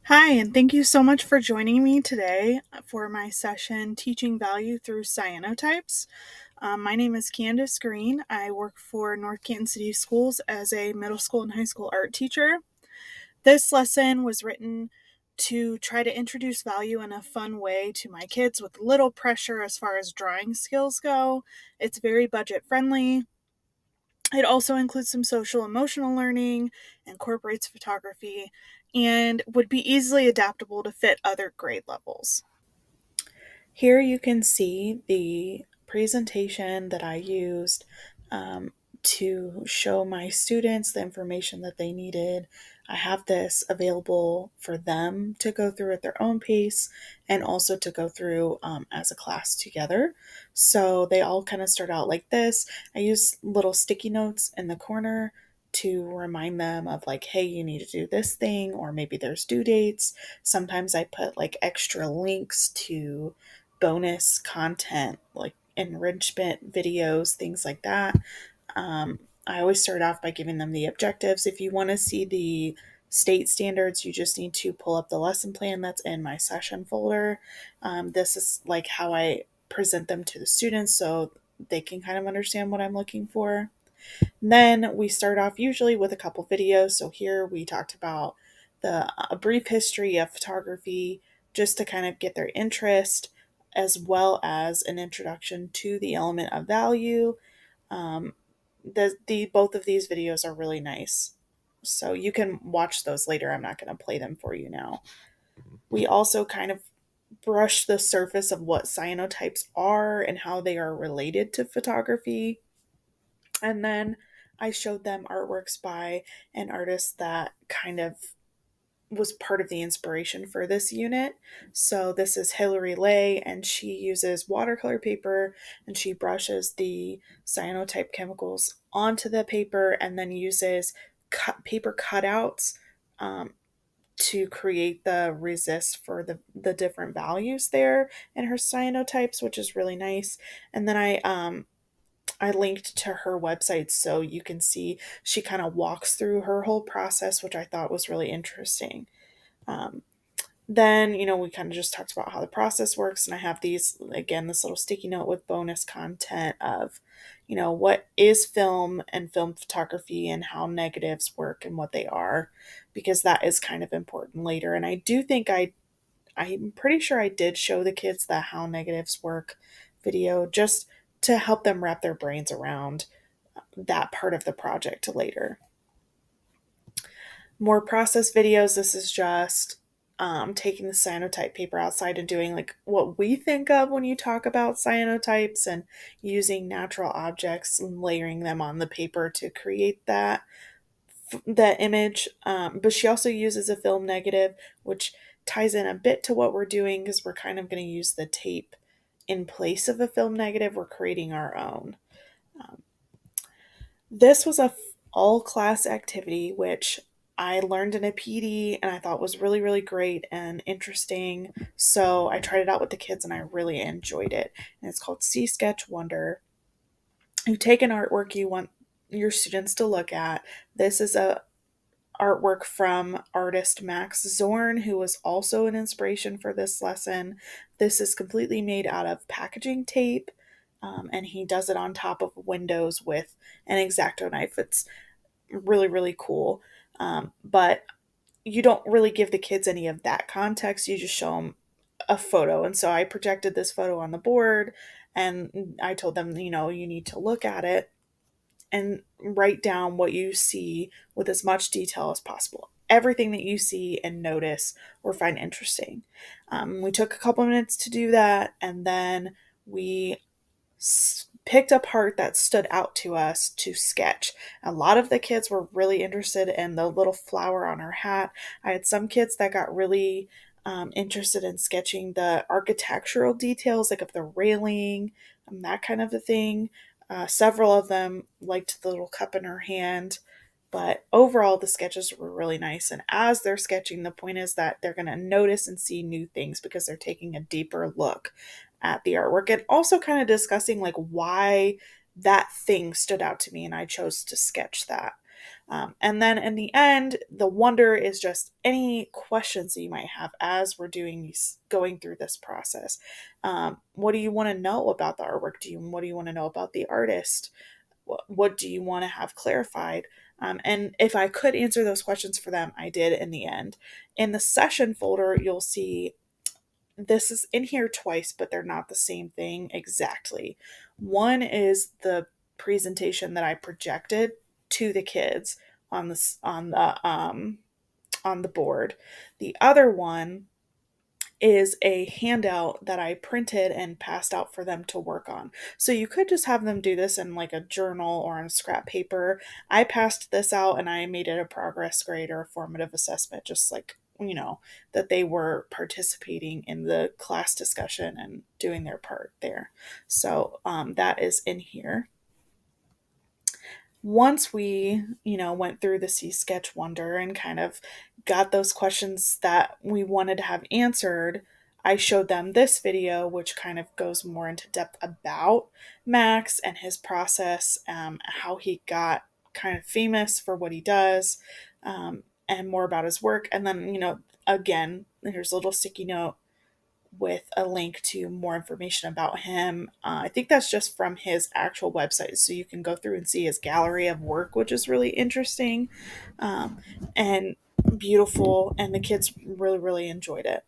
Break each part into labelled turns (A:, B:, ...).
A: Hi, and thank you so much for joining me today for my session Teaching Value Through Cyanotypes. My name is Candice Greene. I work for North Canton City Schools as a middle school and high school art teacher. This lesson was written to try to introduce value in a fun way to my kids with little pressure as far as drawing skills go. It's very budget friendly. It also includes some social emotional learning, incorporates photography, and would be easily adaptable to fit other grade levels. Here you can see the presentation that I used um, to show my students the information that they needed. I have this available for them to go through at their own pace and also to go through as a class together. So they all kind of start out like this. I use little sticky notes in the corner to remind them of, like, hey, you need to do this thing, or maybe there's due dates. Sometimes I put like extra links to bonus content like enrichment videos, things like that. I always start off by giving them the objectives. If you want to see the state standards, you just need to pull up the lesson plan that's in my session folder. This is like how I present them to the students so they can kind of understand what I'm looking for. Then we start off usually with a couple videos. So here we talked about a brief history of photography just to kind of get their interest, as well as an introduction to the element of value. Um, the both of these videos are really nice. So you can watch those later. I'm not going to play them for you now. We also kind of brush the surface of what cyanotypes are and how they are related to photography. And then I showed them artworks by an artist that kind of was part of the inspiration for this unit. So this is Hilary Lay, and she uses watercolor paper and she brushes the cyanotype chemicals onto the paper and then uses paper cutouts um, to create the resist for the different values there in her cyanotypes, which is really nice. And then I linked to her website so you can see she kind of walks through her whole process, which I thought was really interesting. Um, then, we kind of just talked about how the process works, and I have these again, this little sticky note with bonus content of, what is film and film photography and how negatives work and what they are, because that is kind of important later. And I do think I'm pretty sure I did show the kids that how negatives work video just to help them wrap their brains around that part of the project later. More process videos. This is just taking the cyanotype paper outside and doing like what we think of when you talk about cyanotypes and using natural objects and layering them on the paper to create that image. But she also uses a film negative, which ties in a bit to what we're doing because we're kind of going to use the tape in place of a film negative. We're creating our own. Um, this was a all class activity, which I learned in a PD and I thought was really, really great and interesting. So I tried it out with the kids and I really enjoyed it. And it's called See Sketch Wonder. You take an artwork you want your students to look at. This is a artwork from artist Max Zorn, who was also an inspiration for this lesson. This is completely made out of packaging tape, and he does it on top of windows with an X-Acto knife. It's really, really cool. But you don't really give the kids any of that context. You just show them a photo. And so I projected this photo on the board and I told them, you need to look at it and write down what you see with as much detail as possible. Everything that you see and notice or find interesting. We took a couple minutes to do that, and then we picked a part that stood out to us to sketch. A lot of the kids were really interested in the little flower on her hat. I had some kids that got really interested in sketching the architectural details, like of the railing, that kind of a thing. Several of them liked the little cup in her hand, but overall, the sketches were really nice. And as they're sketching, the point is that they're going to notice and see new things because they're taking a deeper look at the artwork and also kind of discussing like why that thing stood out to me and I chose to sketch that. And then in the end, the wonder is just any questions that you might have as we're going through this process. What do you want to know about the artwork? What do you want to know about the artist? What do you want to have clarified? And if I could answer those questions for them, I did in the end. In the session folder, you'll see this is in here twice, but they're not the same thing exactly. One is the presentation that I projected to the kids on the board. The other one is a handout that I printed and passed out for them to work on. So you could just have them do this in like a journal or on scrap paper. I passed this out and I made it a progress grade or a formative assessment, just like, that they were participating in the class discussion and doing their part there. So that is in here. Once we, went through the See Sketch Wonder and kind of got those questions that we wanted to have answered, I showed them this video, which kind of goes more into depth about Max and his process, how he got kind of famous for what he does, and more about his work. And then, again, here's a little sticky note with a link to more information about him. I think that's just from his actual website. So you can go through and see his gallery of work, which is really interesting, um, and beautiful. And the kids really, really enjoyed it.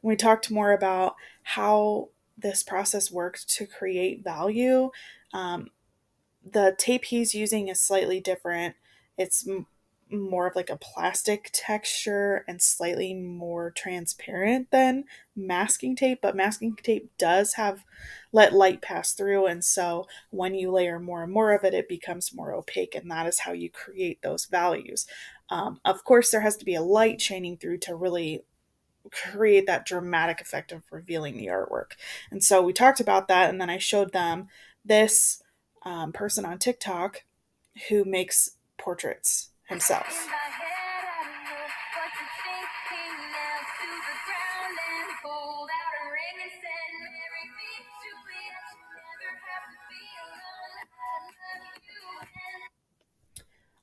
A: We talked more about how this process works to create value. Um, the tape he's using is slightly different. It's more of like a plastic texture and slightly more transparent than masking tape, but masking tape does have let light pass through, and so when you layer more and more of it, it becomes more opaque, and that is how you create those values. Of course, there has to be a light shining through to really create that dramatic effect of revealing the artwork. And so we talked about that, and then I showed them this person on TikTok who makes portraits himself.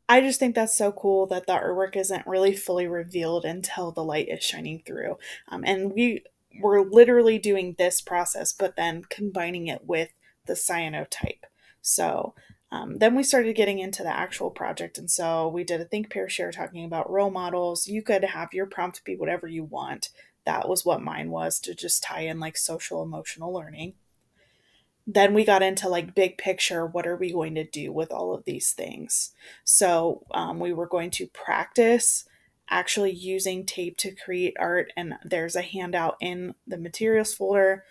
A: I just think that's so cool that the artwork isn't really fully revealed until the light is shining through. And we were literally doing this process, but then combining it with the cyanotype. So then we started getting into the actual project. And so we did a think, pair, share talking about role models. You could have your prompt be whatever you want. That was what mine was, to just tie in like social emotional learning. Then we got into like big picture, what are we going to do with all of these things? So we were going to practice actually using tape to create art, and there's a handout in the materials folder.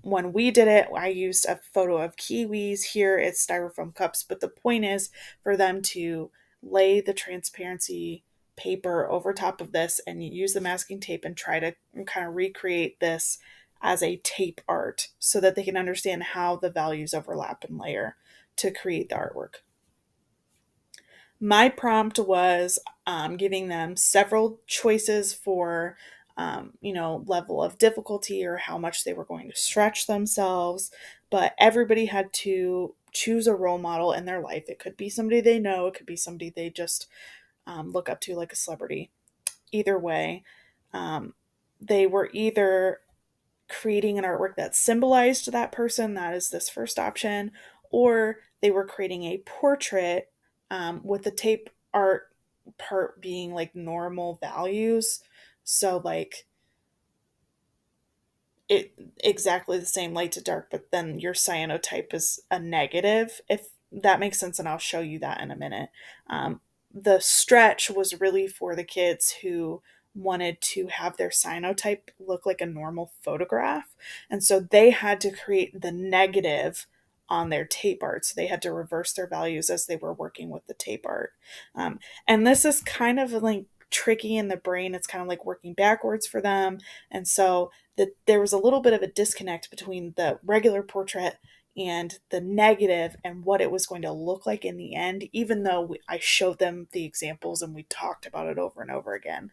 A: When we did it, I used a photo of kiwis. Here it's styrofoam cups, but the point is for them to lay the transparency paper over top of this and use the masking tape and try to kind of recreate this as a tape art so that they can understand how the values overlap and layer to create the artwork. My prompt was giving them several choices for, level of difficulty or how much they were going to stretch themselves, but everybody had to choose a role model in their life. It could be somebody they know, it could be somebody they just look up to, like a celebrity. Either way, they were either creating an artwork that symbolized that person, that is this first option, or they were creating a portrait with the tape art part being like normal values. So, like, it exactly the same light to dark, but then your cyanotype is a negative, if that makes sense, and I'll show you that in a minute. The stretch was really for the kids who wanted to have their cyanotype look like a normal photograph, and so they had to create the negative on their tape art. So they had to reverse their values as they were working with the tape art. And this is kind of like tricky in the brain. It's kind of like working backwards for them. And so that there was a little bit of a disconnect between the regular portrait and the negative and what it was going to look like in the end, even though I showed them the examples and we talked about it over and over again.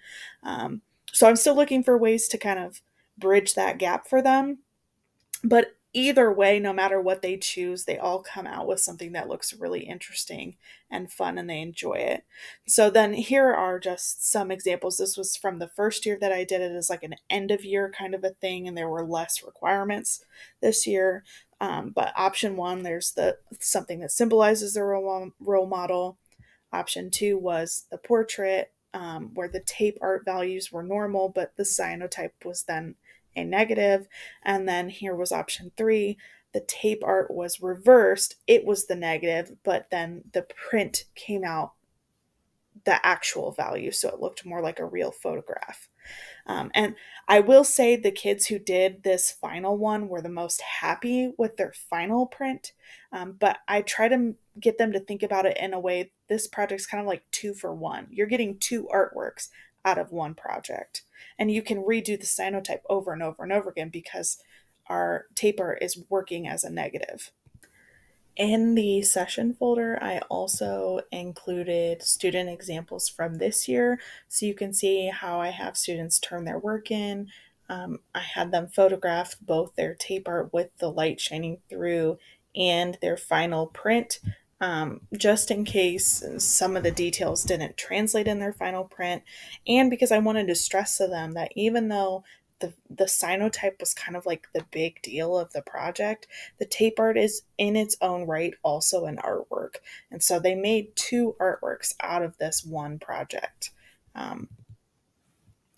A: So I'm still looking for ways to kind of bridge that gap for them. But either way, no matter what they choose, they all come out with something that looks really interesting and fun and they enjoy it. So then here are just some examples. This was from the first year that I did it as like an end of year kind of a thing, and there were less requirements this year. But option one, there's the something that symbolizes the role model. Option two was the portrait, where the tape art values were normal, but the cyanotype was then a negative. And then here was option three. The tape art was reversed. It was the negative, but then the print came out the actual value. So it looked more like a real photograph. And I will say the kids who did this final one were the most happy with their final print. But I try to get them to think about it in a way, this project's kind of like 2 for 1. You're getting two artworks out of one project. And you can redo the cyanotype over and over and over again because our tape art is working as a negative. In the session folder, I also included student examples from this year, so you can see how I have students turn their work in. I had them photograph both their tape art with the light shining through and their final print, just in case some of the details didn't translate in their final print, and because I wanted to stress to them that even though the cyanotype was kind of like the big deal of the project, the tape art is in its own right also an artwork. And so they made two artworks out of this one project. Um,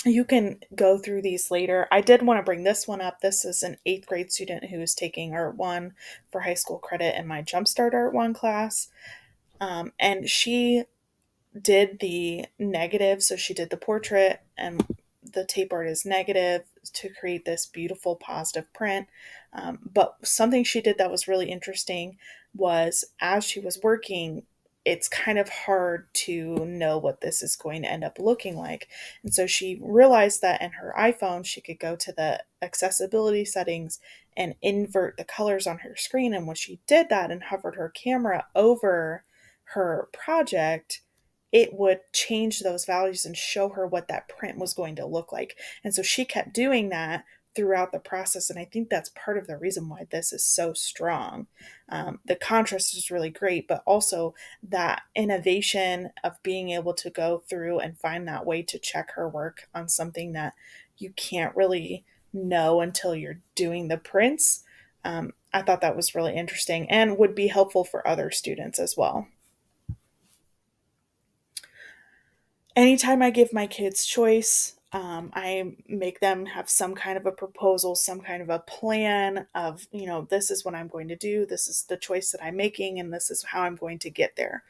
A: you can go through these later. I did want to bring this one up. This is an 8th grade student who is taking Art 1 for high school credit in my Jumpstart Art 1 class. And she did the negative. So she did the portrait and the tape art is negative to create this beautiful positive print. But something she did that was really interesting was as she was working, it's kind of hard to know what this is going to end up looking like. And so she realized that in her iPhone, she could go to the accessibility settings and invert the colors on her screen. And when she did that and hovered her camera over her project, it would change those values and show her what that print was going to look like. And so she kept doing that throughout the process. And I think that's part of the reason why this is so strong. The contrast is really great, but also that innovation of being able to go through and find that way to check her work on something that you can't really know until you're doing the prints. I thought that was really interesting and would be helpful for other students as well. Anytime I give my kids choice, I make them have some kind of a proposal, some kind of a plan of, this is what I'm going to do, this is the choice that I'm making, and this is how I'm going to get there.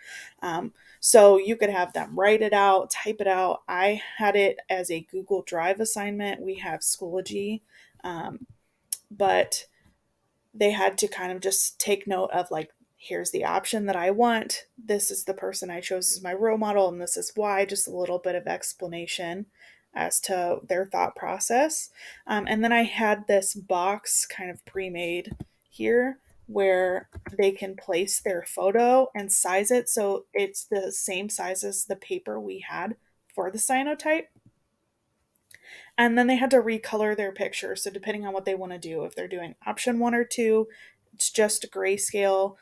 A: So you could have them write it out, type it out. I had it as a Google Drive assignment. We have Schoology, but they had to kind of just take note of like, here's the option that I want. This is the person I chose as my role model, and this is why, just a little bit of explanation as to their thought process. And then I had this box kind of pre made here where they can place their photo and size it so it's the same size as the paper we had for the cyanotype. And then they had to recolor their picture. So depending on what they want to do, if they're doing option one or two, it's just grayscale.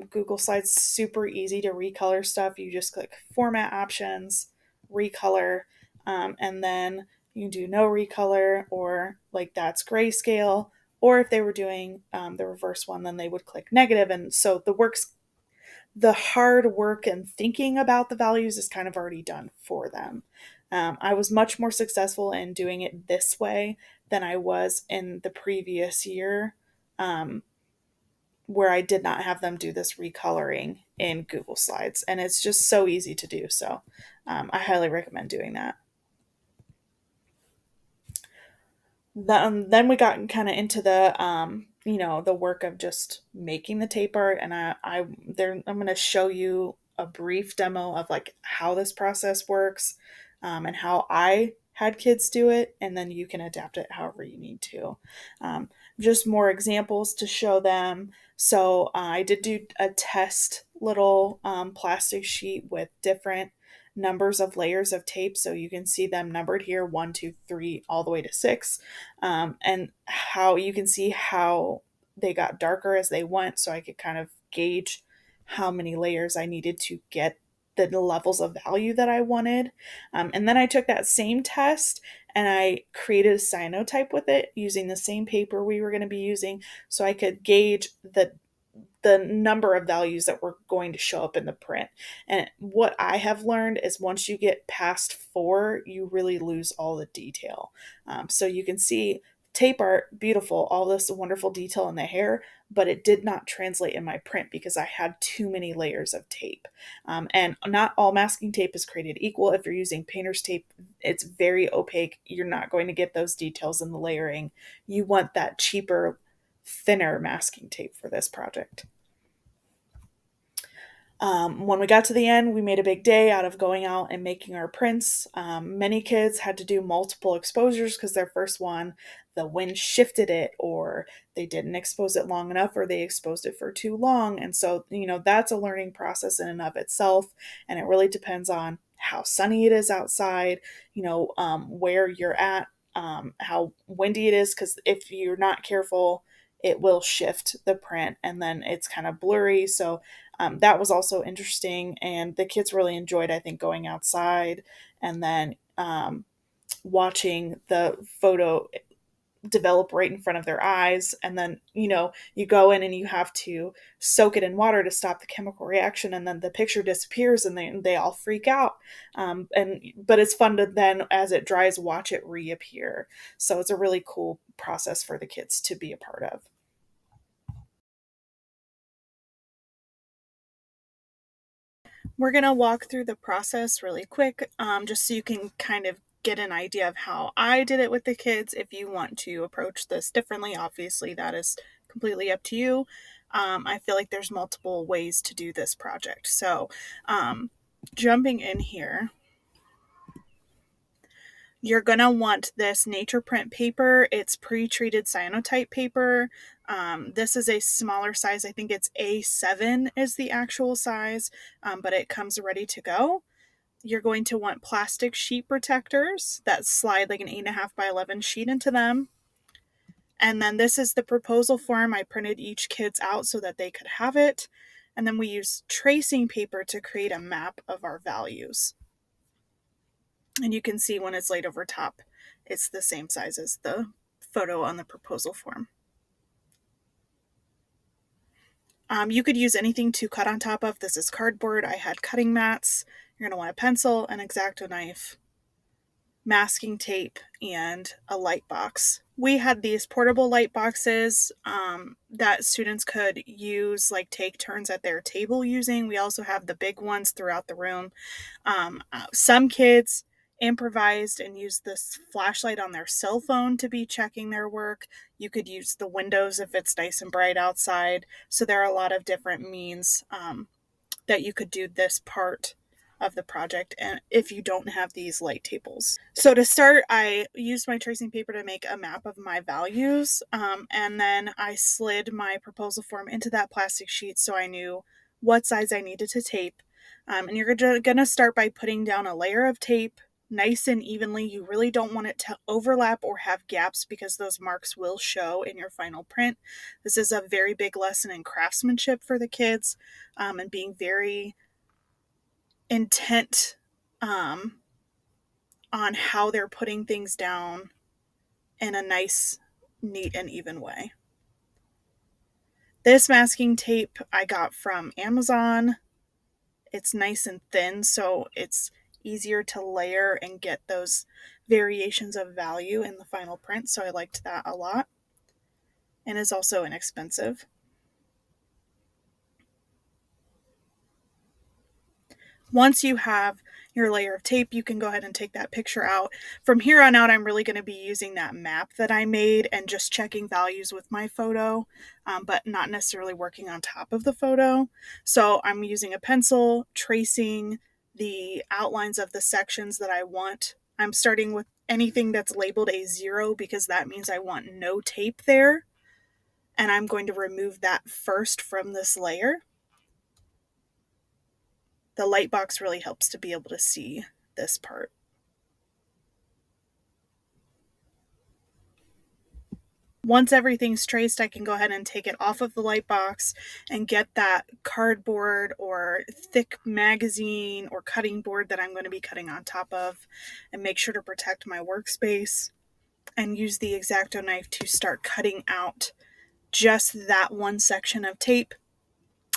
A: Google Slides super easy to recolor stuff. You just click format options, recolor, and then you can do no recolor or like that's grayscale. Or if they were doing the reverse one, then they would click negative. And so the hard work and thinking about the values is kind of already done for them. I was much more successful in doing it this way than I was in the previous year, where I did not have them do this recoloring in Google Slides. And it's just so easy to do. So I highly recommend doing that. Then we got kind of into the work of just making the tape art, and I'm going to show you a brief demo of like how this process works, and how I had kids do it, and then you can adapt it however you need to. Just more examples to show them. So I did do a test little plastic sheet with different numbers of layers of tape, so you can see them numbered here 1, 2, 3 all the way to 6, and how you can see how they got darker as they went, so I could kind of gauge how many layers I needed to get the levels of value that I wanted. And then I took that same test and I created a cyanotype with it using the same paper we were going to be using, so I could gauge the number of values that were going to show up in the print. And what I have learned is once you get past 4, you really lose all the detail. So you can see tape art, beautiful, all this wonderful detail in the hair, but it did not translate in my print because I had too many layers of tape. And not all masking tape is created equal. If you're using painter's tape, it's very opaque. You're not going to get those details in the layering. You want that cheaper, thinner masking tape for this project. When we got to the end, we made a big day out of going out and making our prints. Many kids had to do multiple exposures because their first one, the wind shifted it, or they didn't expose it long enough, or they exposed it for too long. And so, that's a learning process in and of itself. And it really depends on how sunny it is outside, where you're at, how windy it is, because if you're not careful, it will shift the print and then it's kind of blurry. So that was also interesting, and the kids really enjoyed, I think, going outside and then watching the photo develop right in front of their eyes. And then, you go in and you have to soak it in water to stop the chemical reaction, and then the picture disappears and they all freak out. But it's fun to then, as it dries, watch it reappear. So it's a really cool process for the kids to be a part of. We're going to walk through the process really quick, just so you can kind of get an idea of how I did it with the kids. If you want to approach this differently, obviously that is completely up to you. I feel like there's multiple ways to do this project. So, jumping in here, you're going to want this nature print paper. It's pre-treated cyanotype paper. This is a smaller size. I think it's A7 is the actual size, but it comes ready to go. You're going to want plastic sheet protectors that slide like an 8.5 by 11 sheet into them. And then this is the proposal form. I printed each kid's out so that they could have it. And then we use tracing paper to create a map of our values. And you can see when it's laid over top, it's the same size as the photo on the proposal form. You could use anything to cut on top of. This is cardboard. I had cutting mats. You're going to want a pencil, an X-Acto knife, masking tape, and a light box. We had these portable light boxes that students could use, like take turns at their table using. We also have the big ones throughout the room. Some kids improvised and used this flashlight on their cell phone to be checking their work. You could use the windows if it's nice and bright outside. So there are a lot of different means that you could do this part of the project, and if you don't have these light tables. So to start, I used my tracing paper to make a map of my values, and then I slid my proposal form into that plastic sheet so I knew what size I needed to tape. And you're going to start by putting down a layer of tape nice and evenly. You really don't want it to overlap or have gaps because those marks will show in your final print. This is a very big lesson in craftsmanship for the kids, and being very intent on how they're putting things down in a nice, neat, and even way. This masking tape I got from Amazon. It's nice and thin, so it's easier to layer and get those variations of value in the final print, so I liked that a lot. And is also inexpensive. Once you have your layer of tape, you can go ahead and take that picture out. From here on out, I'm really going to be using that map that I made and just checking values with my photo, but not necessarily working on top of the photo. So I'm using a pencil, tracing the outlines of the sections that I want. I'm starting with anything that's labeled A0 because that means I want no tape there. And I'm going to remove that first from this layer. The light box really helps to be able to see this part. Once everything's traced, I can go ahead and take it off of the light box and get that cardboard or thick magazine or cutting board that I'm going to be cutting on top of, and make sure to protect my workspace, and use the X-Acto knife to start cutting out just that one section of tape.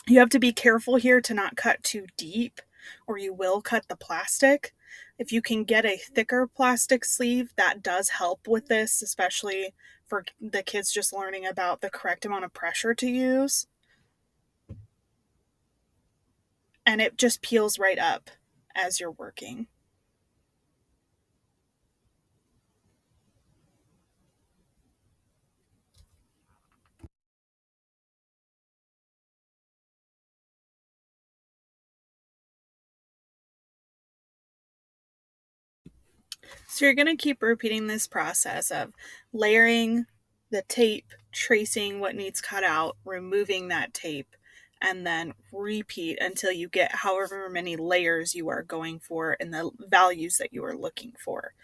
A: You have to be careful here to not cut too deep, or you will cut the plastic. If you can get a thicker plastic sleeve, that does help with this, especially for the kids just learning about the correct amount of pressure to use. And it just peels right up as you're working. So you're going to keep repeating this process of layering the tape, tracing what needs cut out, removing that tape, and then repeat until you get however many layers you are going for and the values that you are looking for.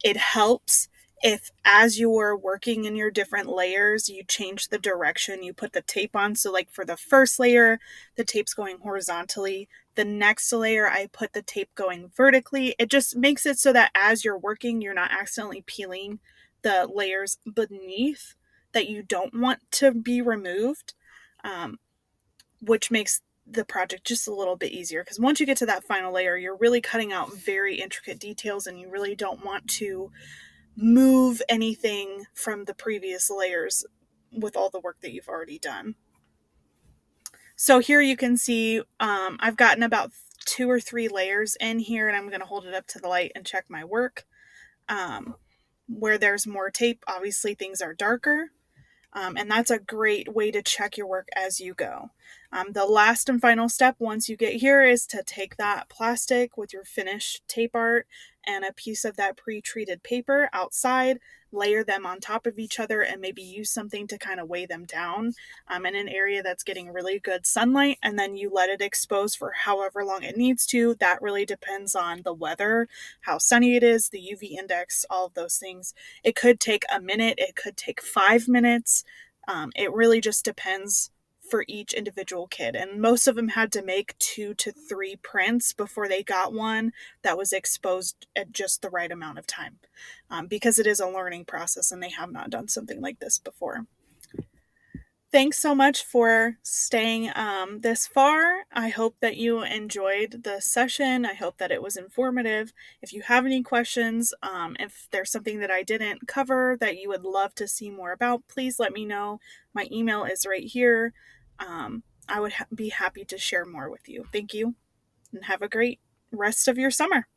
A: It helps if, as you are working in your different layers, you change the direction you put the tape on. So, like for the first layer, the tape's going horizontally. The next layer, I put the tape going vertically. It just makes it so that as you're working, you're not accidentally peeling the layers beneath that you don't want to be removed, which makes the project just a little bit easier, because once you get to that final layer, you're really cutting out very intricate details and you really don't want to move anything from the previous layers with all the work that you've already done. So here you can see I've gotten about 2 or 3 layers in here, and I'm going to hold it up to the light and check my work. Where there's more tape, obviously things are darker. And that's a great way to check your work as you go. The last and final step once you get here is to take that plastic with your finished tape art and a piece of that pre-treated paper outside, layer them on top of each other, and maybe use something to kind of weigh them down in an area that's getting really good sunlight, and then you let it expose for however long it needs to. That really depends on the weather, how sunny it is, the UV index, all of those things. It could take a minute, it could take 5 minutes. It really just depends for each individual kid. And most of them had to make 2 to 3 prints before they got one that was exposed at just the right amount of time, because it is a learning process and they have not done something like this before. Thanks so much for staying this far. I hope that you enjoyed the session. I hope that it was informative. If you have any questions, if there's something that I didn't cover that you would love to see more about, please let me know. My email is right here. I would be happy to share more with you. Thank you, and have a great rest of your summer.